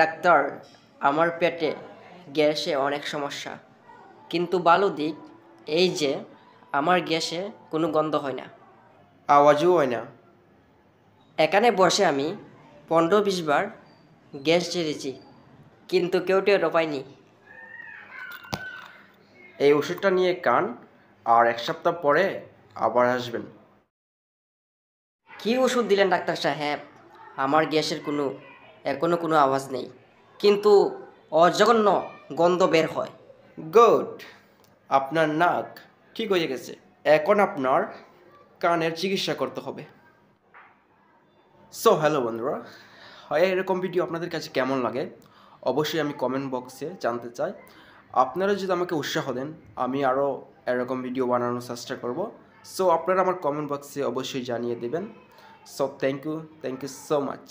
Doctor, আমার পেটে গ্যাসে অনেক সমস্যা, কিন্তু ভালো দিক এই যে আমার গ্যাসে কোনো গন্ধ হয় না। আওয়াজও হয় না। এখানে বসে আমি 15-20 বার গ্যাস ছেড়েছি, কিন্তু কেউ টেরও পায়নি। এই ওষুধটা নিয়ে খান, আর 1 সপ্তাহ পরে আবার আসবেন। কি ওষুধ দিলেন ডাক্তার সাহেব? আমার গ্যাসের এখনো কোনো আওয়াজ নেই, কিন্তু অজঘন্য গন্ধ বের হয়। গুড, আপনার নাক ঠিক হয়ে গেছে। এখন আপনার কানের চিকিৎসা করতে হবে। সো হ্যালো বন্ধুরা, হয় এরকম ভিডিও আপনাদের কাছে কেমন লাগে অবশ্যই আমি কমেন্ট বক্সে জানতে চাই। আপনারা যদি আমাকে উৎসাহ দেন আমি আরও এরকম ভিডিও বানানোর চেষ্টা করব। সো আপনারা আমার কমেন্ট বক্সে অবশ্যই জানিয়ে দেবেন। So thank you so much.